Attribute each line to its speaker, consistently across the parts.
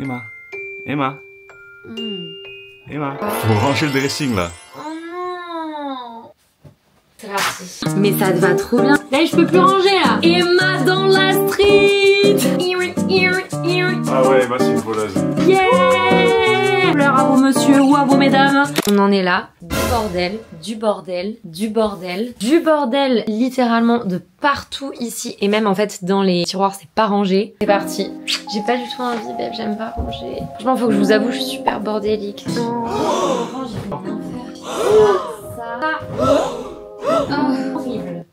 Speaker 1: Emma, Emma, Emma, faut ranger le dressing là.
Speaker 2: Oh non. C'est parti. Mais ça te va trop bien. Là, je peux plus ranger là. Emma dans la street.
Speaker 1: Ah ouais, Emma c'est une voleuse.
Speaker 2: Yeah. Fleurs à vos messieurs ou à vos mesdames. On en est là. Du bordel, du bordel, du bordel, du bordel littéralement de partout ici. Et même en fait dans les tiroirs c'est pas rangé. C'est parti. J'ai pas du tout envie, babe, j'aime pas ranger. Franchement faut que je vous avoue, je suis super bordélique. Non, ranger, rien faire. Ça. Horrible.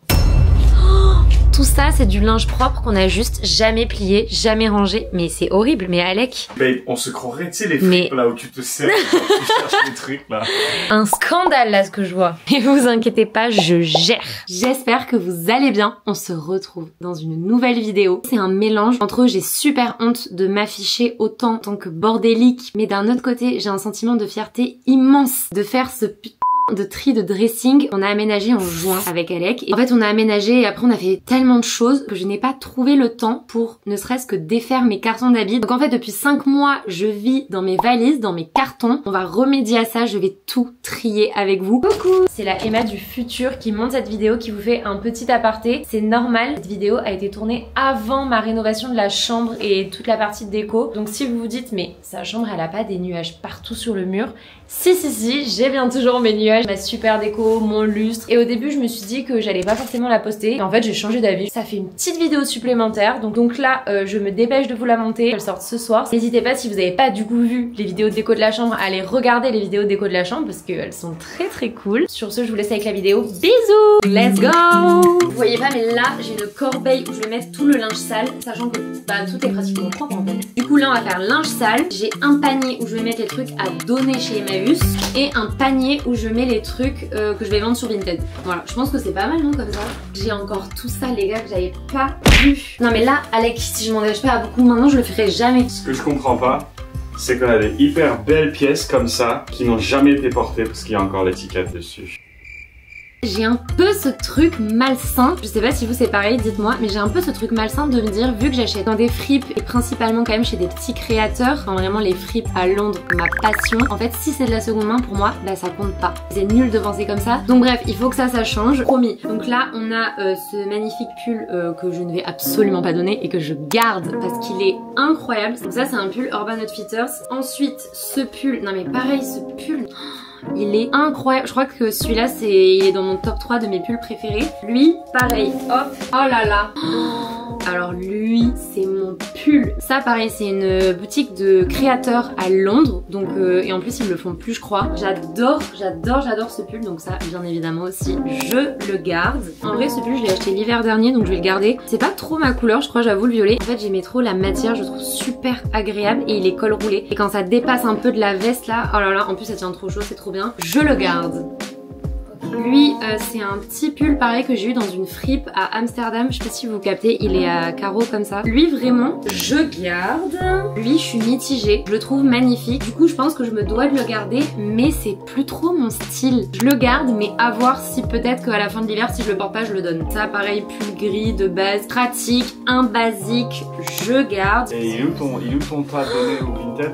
Speaker 2: Tout ça, c'est du linge propre qu'on a juste jamais plié, jamais rangé. Mais c'est horrible, mais Alec...
Speaker 1: Babe, on se croirait, tu sais, les fripes là où tu te sers, tu cherches les trucs là.
Speaker 2: Un scandale là ce que je vois. Et vous inquiétez pas, je gère. J'espère que vous allez bien. On se retrouve dans une nouvelle vidéo. C'est un mélange entre j'ai super honte de m'afficher autant en tant que bordélique, mais d'un autre côté, j'ai un sentiment de fierté immense de faire ce putain de tri de dressing. On a aménagé en juin avec Alec. Et en fait, on a aménagé et après on a fait tellement de choses que je n'ai pas trouvé le temps pour ne serait-ce que défaire mes cartons d'habits. Donc en fait, depuis 5 mois, je vis dans mes valises, dans mes cartons. On va remédier à ça. Je vais tout trier avec vous. Coucou! C'est la Emma du futur qui monte cette vidéo, qui vous fait un petit aparté. C'est normal. Cette vidéo a été tournée avant ma rénovation de la chambre et toute la partie de déco. Donc si vous vous dites, mais sa chambre, elle a pas des nuages partout sur le mur. Si, j'ai bien toujours mes nuages, ma super déco, mon lustre. Et au début, je me suis dit que j'allais pas forcément la poster. Et en fait, j'ai changé d'avis. Ça fait une petite vidéo supplémentaire. Donc là, je me dépêche de vous la monter. Elle sort ce soir. N'hésitez pas, si vous avez pas du coup vu les vidéos de déco de la chambre, à aller regarder les vidéos de déco de la chambre parce qu'elles sont très cool. Sur ce, je vous laisse avec la vidéo. Bisous! Let's go! Vous voyez pas, mais là, j'ai une corbeille où je vais mettre tout le linge sale, sachant que bah, tout est pratiquement propre en fait. Du coup, là, on va faire linge sale. J'ai un panier où je vais mettre les trucs à donner chez Emmaüs et un panier où je mets les trucs que je vais vendre sur Vinted. Voilà, je pense que c'est pas mal, non, comme ça. J'ai encore tout ça, les gars, que j'avais pas vu. Non, mais là, Alex, si je m'engage pas à beaucoup maintenant, je le ferai jamais.
Speaker 1: Ce que je comprends pas, c'est qu'on a des hyper belles pièces comme ça qui n'ont jamais été portées parce qu'il y a encore l'étiquette dessus.
Speaker 2: J'ai un peu ce truc malsain, je sais pas si vous c'est pareil, dites-moi, mais j'ai un peu ce truc malsain de me dire, vu que j'achète dans des fripes et principalement quand même chez des petits créateurs, enfin vraiment les fripes à Londres, ma passion, en fait si c'est de la seconde main pour moi, bah ça compte pas. C'est nul de penser comme ça. Donc bref, il faut que ça change, promis. Donc là on a ce magnifique pull que je ne vais absolument pas donner et que je garde parce qu'il est incroyable. Donc ça c'est un pull Urban Outfitters. Ensuite ce pull, non mais pareil ce pull... Il est incroyable, je crois que celui-là il est dans mon top 3 de mes pulls préférés. Lui, pareil, hop, oh là là. Alors lui, c'est mon pull. Ça pareil, c'est une boutique de créateurs à Londres. Donc et en plus ils me le font plus je crois. J'adore ce pull. Donc ça bien évidemment aussi je le garde. En vrai ce pull je l'ai acheté l'hiver dernier donc je vais le garder. C'est pas trop ma couleur je crois, j'avoue, le violet. En fait j'aimais trop la matière, je trouve super agréable et il est col roulé. Et quand ça dépasse un peu de la veste là, oh là là, en plus ça tient trop chaud, c'est trop bien. Je le garde. Lui, c'est un petit pull pareil que j'ai eu dans une fripe à Amsterdam. Je sais pas si vous captez, il est à carreaux comme ça. Lui, vraiment, je garde. Lui, je suis mitigée. Je le trouve magnifique. Du coup, je pense que je me dois de le garder, mais c'est plus trop mon style. Je le garde, mais à voir si peut-être qu'à la fin de l'hiver, si je le porte pas, je le donne. Ça, pareil, pull gris de base, pratique, un basique, je garde.
Speaker 1: Et il est où ton tas donné au Vinted?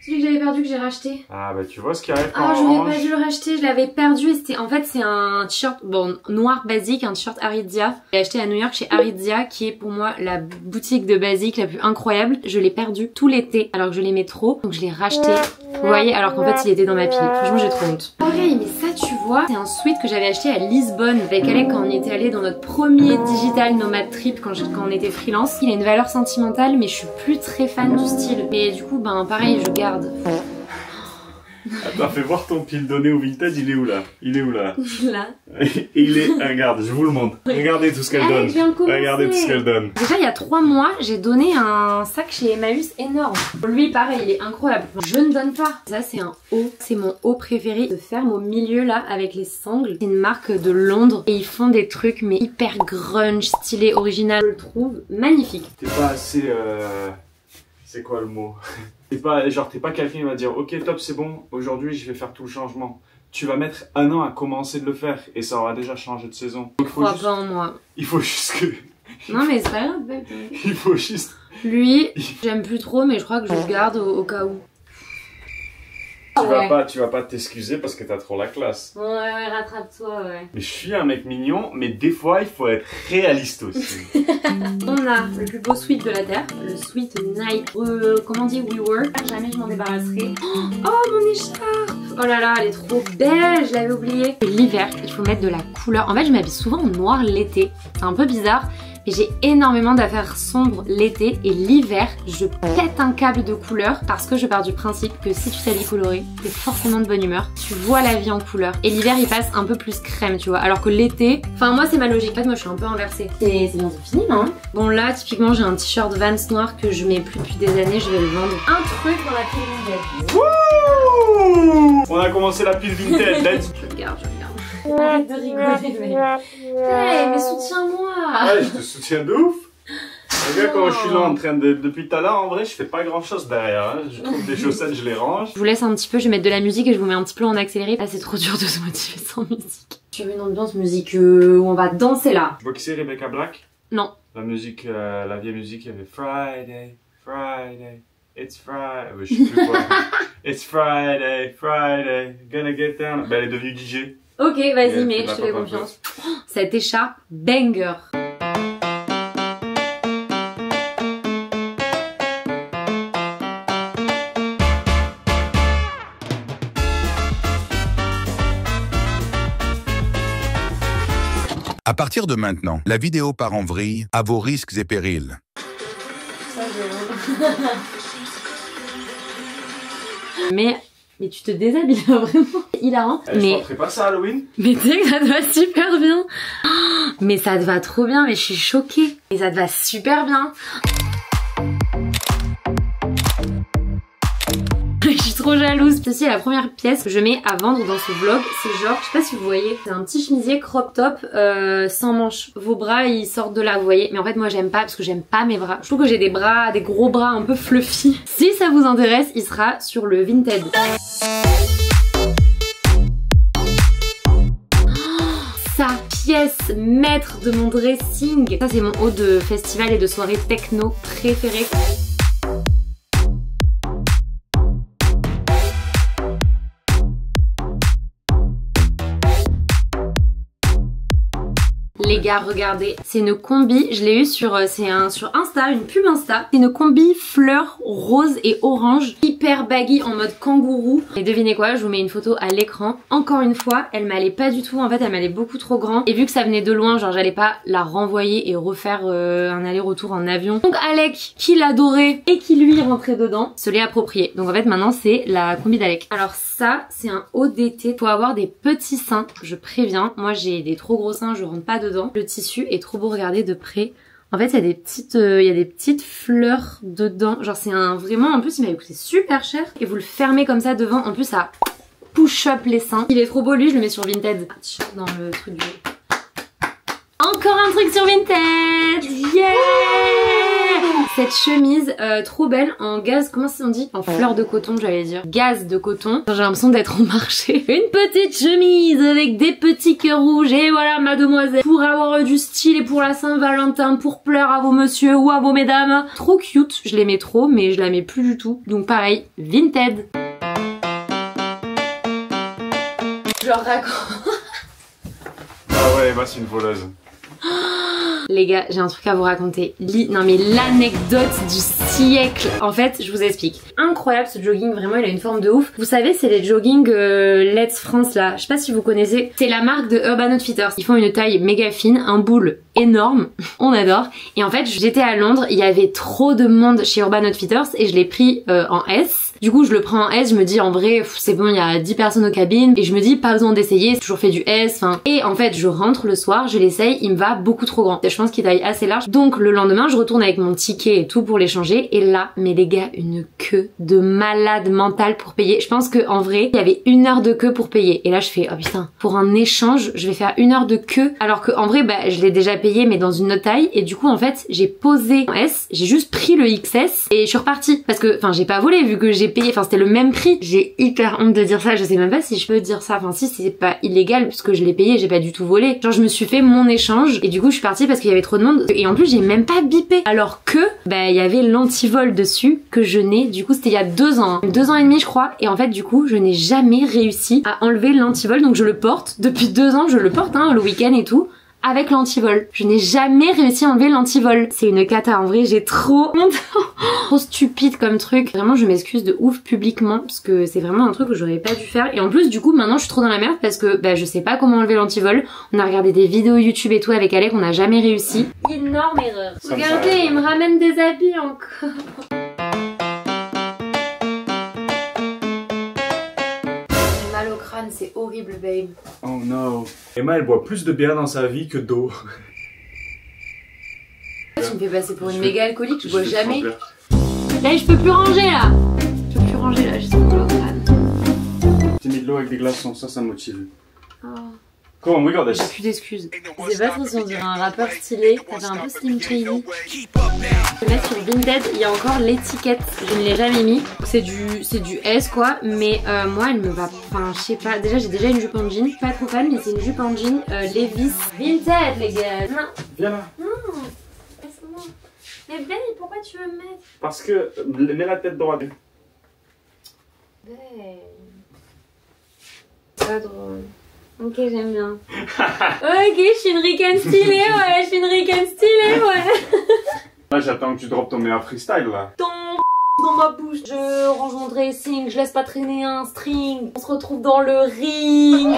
Speaker 2: Celui que j'avais perdu que j'ai racheté.
Speaker 1: Ah bah tu vois ce qui arrive quand
Speaker 2: ah,
Speaker 1: on
Speaker 2: j'aurais pas dû le racheter, je l'avais perdu et c'était en fait c'est un t-shirt bon noir basique, un t-shirt Aritzia. J'ai acheté à New York chez Aritzia qui est pour moi la boutique de basique la plus incroyable. Je l'ai perdu tout l'été alors que je l'aimais trop donc je l'ai racheté. Vous voyez, alors qu'en fait il était dans ma pile. Franchement j'ai trop honte. Pareil, mais ça tu vois, c'est un sweat que j'avais acheté à Lisbonne avec Alec quand on était allé dans notre premier digital nomade trip quand on était freelance. Il a une valeur sentimentale mais je suis plus très fan du style. Et du coup ben pareil je garde.
Speaker 1: Attends, fais voir ton pile donné au Vinted, il est où là? Il est où là?
Speaker 2: Là.
Speaker 1: Et il est... Regarde, je vous le montre. Regardez tout ce qu'elle donne. Regardez tout ce qu'elle donne.
Speaker 2: Déjà, il y a 3 mois, j'ai donné un sac chez Emmaüs énorme. Lui, pareil, il est incroyable. Je ne donne pas. Ça, c'est un haut. C'est mon haut préféré de ferme au milieu là, avec les sangles. C'est une marque de Londres. Et ils font des trucs, mais hyper grunge, stylé, original. Je le trouve magnifique.
Speaker 1: T'es pas assez... C'est quoi le mot? T'es pas quelqu'un qui va dire ok top c'est bon, aujourd'hui je vais faire tout le changement. Tu vas mettre 1 an à commencer de le faire et ça aura déjà changé de saison.
Speaker 2: Je crois pas en moi.
Speaker 1: Il faut juste que...
Speaker 2: Non mais c'est pas grave.
Speaker 1: Il faut juste
Speaker 2: Lui, j'aime plus trop, mais je crois que je le garde au cas où.
Speaker 1: Tu vas pas t'excuser parce que t'as trop la classe.
Speaker 2: Ouais, rattrape-toi, ouais.
Speaker 1: Mais je suis un mec mignon, mais des fois il faut être réaliste aussi.
Speaker 2: On a le plus beau sweat de la Terre, le sweat Nike, comment on dit, We Were. Jamais je m'en débarrasserai. Oh, mon écharpe! Oh là là, elle est trop belle, je l'avais oublié. L'hiver, il faut mettre de la couleur. En fait, je m'habille souvent en noir l'été. C'est un peu bizarre. Et j'ai énormément d'affaires sombres l'été et l'hiver, je pète un câble de couleur parce que je pars du principe que si tu t'habilles coloré, t'es forcément de bonne humeur. Tu vois la vie en couleur. Et l'hiver, il passe un peu plus crème, tu vois. Alors que l'été, enfin moi c'est ma logique. En fait, moi je suis un peu inversée. C'est bientôt fini, non? Bon là, typiquement, j'ai un t-shirt Vans noir que je mets plus depuis des années. Je vais le vendre. Un truc dans la pile vintage.
Speaker 1: Wouh! On a commencé la pile vintage.
Speaker 2: Je le garde. Arrête de rigoler, mec. Hey, mais soutiens-moi!
Speaker 1: Ouais, je te soutiens de ouf! Regarde comment je suis là en train de... Depuis tout à l'heure, en vrai, je fais pas grand chose derrière. Hein. Je trouve des chaussettes, je les range.
Speaker 2: Je vous laisse un petit peu, je vais mettre de la musique et je vous mets un petit peu en accéléré. Ah, c'est trop dur de se motiver sans musique. Sur une ambiance musique où on va danser là.
Speaker 1: Tu vois qui c'est Rebecca Black?
Speaker 2: Non.
Speaker 1: La musique, la vieille musique, il y avait Friday, Friday, it's Friday. Je sais plus quoi. It's Friday, Friday, gonna get down. Ben, elle est devenue DJ.
Speaker 2: Ok, vas-y, mais je te fais confiance. Oh, cette écharpe, banger.
Speaker 3: À partir de maintenant, la vidéo part en vrille à vos risques et périls.
Speaker 2: Mais tu te déshabilles là, vraiment. Hilarant.
Speaker 1: Je porterai pas ça à Halloween.
Speaker 2: Mais tu sais que ça te va super bien. Oh, mais ça te va trop bien, mais je suis choquée. Et ça te va super bien. Je suis trop jalouse. Ceci est la première pièce que je mets à vendre dans ce vlog. C'est genre, je sais pas si vous voyez, c'est un petit chemisier crop top sans manches. Vos bras ils sortent de là, vous voyez. Mais en fait moi j'aime pas parce que j'aime pas mes bras. Je trouve que j'ai des bras, des gros bras un peu fluffy. Si ça vous intéresse, il sera sur le Vinted. Sa pièce maître de mon dressing. Ça c'est mon haut de festival et de soirée techno préféré. Les gars, regardez, c'est une combi, je l'ai eu sur Insta, une pub Insta. C'est une combi fleur rose et orange, hyper baggy en mode kangourou. Et devinez quoi, je vous mets une photo à l'écran. Encore une fois, elle m'allait pas du tout, en fait elle m'allait beaucoup trop grand. Et vu que ça venait de loin, genre j'allais pas la renvoyer et refaire un aller-retour en avion. Donc Alec, qui l'adorait et qui lui rentrait dedans, se l'est approprié. Donc en fait maintenant c'est la combi d'Alec. Alors ça, c'est un haut d'été. Faut avoir des petits seins, je préviens. Moi j'ai des trop gros seins, je rentre pas dedans. Le tissu est trop beau, regardez de près. En fait, il y a des petites fleurs dedans. Genre c'est un vraiment, en plus il m'avait coûté super cher. Et vous le fermez comme ça devant. En plus ça push up les seins. Il est trop beau, lui je le mets sur Vinted. Dans le truc du... Encore un truc sur Vinted. Yeah! Cette chemise trop belle en gaz, comment on dit? En fleur de coton, j'allais dire. Gaz de coton. J'ai l'impression d'être au marché. Une petite chemise avec des petits cœurs rouges. Et voilà, mademoiselle. Pour avoir du style et pour la Saint-Valentin, pour plaire à vos messieurs ou à vos mesdames. Trop cute. Je l'aimais trop, mais je la mets plus du tout. Donc pareil, Vinted. Je raconte.
Speaker 1: Ah ouais, Emma c'est une voleuse.
Speaker 2: Les gars, j'ai un truc à vous raconter. Non mais l'anecdote du siècle. En fait, je vous explique. Incroyable ce jogging, vraiment il a une forme de ouf. Vous savez, c'est les joggings Let's France là. Je sais pas si vous connaissez. C'est la marque de Urban Outfitters. Ils font une taille méga fine, un boule énorme. On adore. Et en fait, j'étais à Londres, il y avait trop de monde chez Urban Outfitters et je l'ai pris en S. Du coup je le prends en S, je me dis en vrai c'est bon, il y a 10 personnes aux cabines et je me dis pas besoin d'essayer, c'est toujours fait du S, enfin. Et en fait je rentre le soir, je l'essaye, il me va beaucoup trop grand. Je pense qu'il taille assez large. Donc le lendemain je retourne avec mon ticket et tout pour l'échanger et là, mais les gars, une queue de malade mentale pour payer. Je pense que en vrai il y avait 1 heure de queue pour payer et là je fais oh putain, pour un échange je vais faire 1 heure de queue alors que en vrai bah je l'ai déjà payé payé mais dans une autre taille et du coup en fait j'ai posé en S, j'ai juste pris le XS et je suis repartie parce que enfin j'ai pas volé vu que j'ai payé, enfin c'était le même prix. J'ai hyper honte de dire ça, je sais même pas si je peux dire ça, enfin si c'est pas illégal puisque je l'ai payé, j'ai pas du tout volé. Genre je me suis fait mon échange et du coup je suis partie parce qu'il y avait trop de monde et en plus j'ai même pas bipé alors que bah il y avait l'antivol dessus que je n'ai, du coup c'était il y a 2 ans, 2 ans et demi je crois, et en fait du coup je n'ai jamais réussi à enlever l'antivol, donc je le porte depuis 2 ans, je le porte hein, le week-end et tout avec l'antivol. Je n'ai jamais réussi à enlever l'antivol. C'est une cata en vrai, j'ai trop honte. Trop stupide comme truc. Vraiment je m'excuse de ouf publiquement parce que c'est vraiment un truc que j'aurais pas dû faire. Et en plus du coup maintenant je suis trop dans la merde parce que bah, je sais pas comment enlever l'antivol. On a regardé des vidéos YouTube et tout avec Alec, on n'a jamais réussi. Énorme erreur. Regardez, il me ramène des habits encore. Mal au crâne, c'est horrible babe.
Speaker 1: Oh no. Emma elle boit plus de bière dans sa vie que d'eau.
Speaker 2: Tu me fais passer pour une méga alcoolique, je bois jamais. Là je peux plus ranger là. Je peux plus ranger là, j'ai trop mal au crâne.
Speaker 1: J'ai mis de l'eau avec des glaçons, ça me motive.
Speaker 2: Oh.
Speaker 1: Come on, we got this.
Speaker 2: J'ai plus d'excuses. Je sais pas trop si on dirait un rappeur stylé. Ça fait un peu Slim Shady. Je vais mettre sur Vinted, il y a encore l'étiquette. Je ne l'ai jamais mis. C'est du S quoi. Mais moi elle me va. Enfin je sais pas. Déjà j'ai déjà une jupe en jean. Pas trop fan mais c'est une jupe en jean. Levi's. Vinted les gars. Non.
Speaker 1: Viens là.
Speaker 2: Non. Laisse-moi. Mais Ben, pourquoi tu veux me mettre?
Speaker 1: Parce que. Mets la tête droite.
Speaker 2: Ben. Pas drôle. Ok, j'aime bien. Ok, je suis une ricaine stylée, ouais. Je suis une ricaine stylée, ouais.
Speaker 1: Là, j'attends que tu droppes ton meilleur freestyle, là.
Speaker 2: Ton dans ma bouche. Je range mon dressing, je laisse pas traîner un string. On se retrouve dans le ring.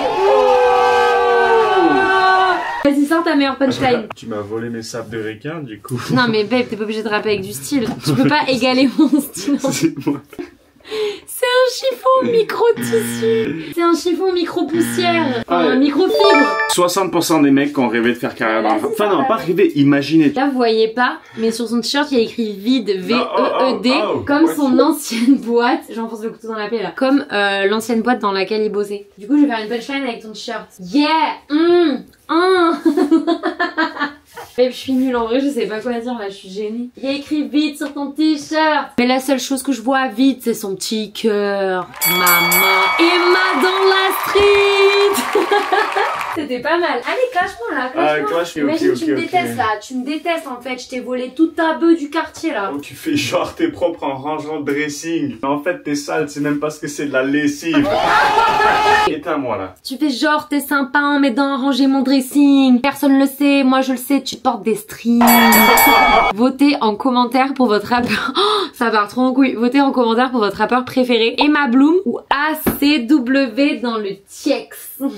Speaker 2: Vas-y, sors ta meilleure punchline.
Speaker 1: Tu m'as volé mes sapes de requin, du coup.
Speaker 2: Non, mais babe, t'es pas obligé de rapper avec du style. Tu peux pas égaler mon style.
Speaker 1: C'est moi.
Speaker 2: C'est un chiffon micro-tissu. C'est un chiffon micro-poussière. Enfin, micro-fibre.
Speaker 1: 60% des mecs qui ont rêvé de faire carrière dans la... Enfin non, pas rêvé, imaginez.
Speaker 2: Là vous voyez pas, mais sur son t-shirt il y a écrit vide, V-E-E-D, comme son ancienne boîte. J'enfonce le couteau dans la plaie là. Comme l'ancienne boîte dans laquelle il bossait. Du coup je vais faire une punchline avec ton t-shirt. Yeah. Babe, je suis nulle en vrai, je sais pas quoi dire là, je suis gênée. Il y a écrit vide sur ton t-shirt. Mais la seule chose que je vois vide, c'est son petit cœur. Maman, Emma dans la street. C'était pas mal. Allez, clash-moi là, clash-moi. Imagine, tu me détestes là, tu me détestes en fait. Je t'ai volé toute ta bœuf du quartier là.
Speaker 1: Oh, tu fais genre t'es propre en rangeant le dressing. Mais en fait, t'es sale, c'est même pas ce que c'est de la lessive. Éteins-moi là.
Speaker 2: Tu fais genre t'es sympa en m'aidant à ranger mon dressing. Personne le sait, moi je le sais, tu portes des strings. Votez en commentaire pour votre rappeur. Oh, ça part trop en couille. Votez en commentaire pour votre rappeur préféré. Emma Bloom ou ACW dans le TX. On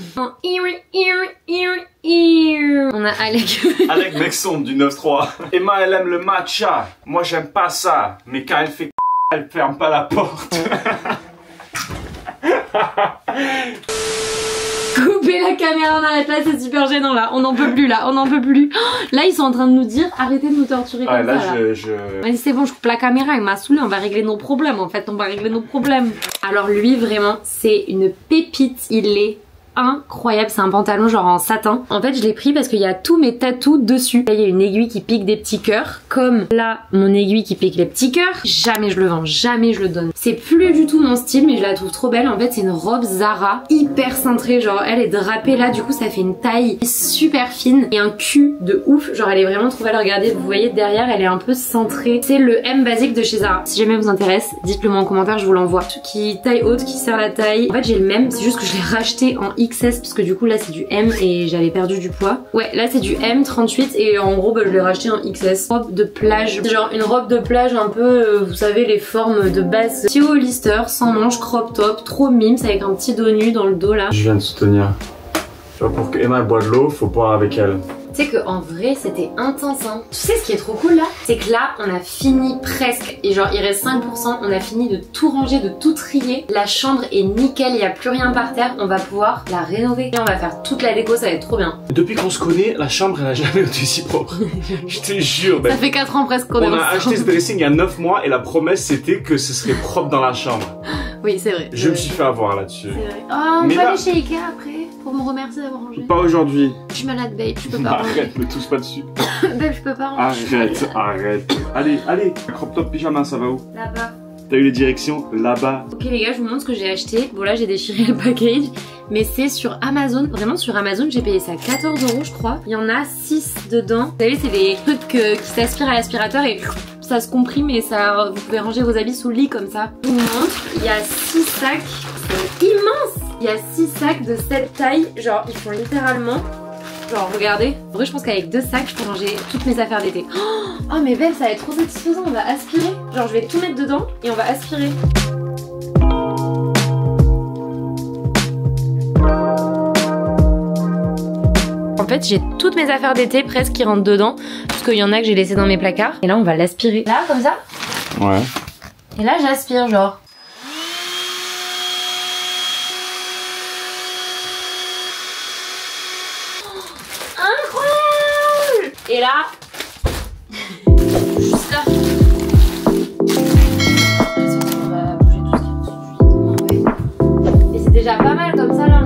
Speaker 2: a Alec.
Speaker 1: Alec Mexon du 9-3. Emma elle aime le matcha. Moi j'aime pas ça. Mais quand elle fait elle ferme pas la porte.
Speaker 2: Coupez la caméra, on arrête là, c'est super gênant là, on n'en peut plus là, on n'en peut plus. Là ils sont en train de nous dire arrêtez de nous torturer comme
Speaker 1: là,
Speaker 2: ça là. Vas-y c'est bon, je coupe la caméra, il m'a saoulé, on va régler nos problèmes en fait, on va régler nos problèmes. Alors lui vraiment c'est une pépite, il est incroyable, c'est un pantalon genre en satin. En fait je l'ai pris parce qu'il y a tous mes tatous dessus. Là il y a une aiguille qui pique des petits cœurs, comme là mon aiguille qui pique les petits cœurs. Jamais je le vends, jamais je le donne. C'est plus du tout mon style mais je la trouve trop belle. En fait c'est une robe Zara hyper cintrée, genre elle est drapée là, du coup ça fait une taille super fine et un cul de ouf, genre elle est vraiment trop belle à regarder. Vous voyez derrière elle est un peu cintrée. C'est le M basique de chez Zara. Si jamais vous intéresse, dites-le moi en commentaire, je vous l'envoie. Qui taille haute, qui sert la taille. En fait j'ai le même, c'est juste que je l'ai racheté en XS parce que du coup là c'est du M et j'avais perdu du poids. Ouais là c'est du M38 et en gros bah, je l'ai racheté en XS. Robe de plage, genre une robe de plage un peu vous savez les formes de base. Petit Hollister, sans manches, crop top, trop mimes avec un petit dos nu dans le dos là.
Speaker 1: Je viens de soutenir. Tu vois, pour que Emma boive de l'eau, faut boire avec elle.
Speaker 2: Tu sais qu'en vrai c'était intense hein. Tu sais ce qui est trop cool là, c'est que là on a fini presque et genre il reste 5%, on a fini de tout ranger, de tout trier. La chambre est nickel, il n'y a plus rien par terre, on va pouvoir la rénover. Et on va faire toute la déco, ça va être trop bien.
Speaker 1: Depuis qu'on se connaît, la chambre elle a jamais été si propre. Je te jure.
Speaker 2: Ça fait 4 ans presque qu'on est ensemble.
Speaker 1: On a acheté ce dressing il y a 9 mois et la promesse c'était que ce serait propre dans la chambre.
Speaker 2: Oui c'est vrai.
Speaker 1: Je me suis fait avoir là-dessus.
Speaker 2: C'est vrai. Oh on peut aller chez Ikea après. pour me remercier d'avoir rangé?
Speaker 1: Pas aujourd'hui.
Speaker 2: Je suis malade, babe, je peux pas ranger.
Speaker 1: Arrête, me touche pas dessus.
Speaker 2: Babe, je peux pas ranger.
Speaker 1: Arrête. Allez, crop top pyjama, ça va où?
Speaker 2: Là-bas.
Speaker 1: T'as eu les directions là-bas.
Speaker 2: Ok les gars, je vous montre ce que j'ai acheté. Bon là j'ai déchiré le package, mais c'est sur Amazon. Vraiment sur Amazon, j'ai payé ça 14 € je crois. Il y en a 6 dedans. Vous savez, c'est des trucs qui s'aspirent à l'aspirateur et ça se comprime et ça, vous pouvez ranger vos habits sous le lit comme ça. Je vous montre, il y a 6 sacs, c'est immense. Il y a 6 sacs de cette taille, genre ils font littéralement... Genre regardez, en vrai je pense qu'avec 2 sacs je peux ranger toutes mes affaires d'été. Oh mais belle, ça va être trop satisfaisant, on va aspirer. Genre je vais tout mettre dedans et on va aspirer. En fait j'ai toutes mes affaires d'été presque qui rentrent dedans, parce qu'il y en a que j'ai laissé dans mes placards. Et là on va l'aspirer. Là comme ça.
Speaker 1: Ouais.
Speaker 2: Et là j'aspire genre. Et là, juste là. On va bouger tout ce qui est dessus. Et c'est déjà pas mal comme ça là.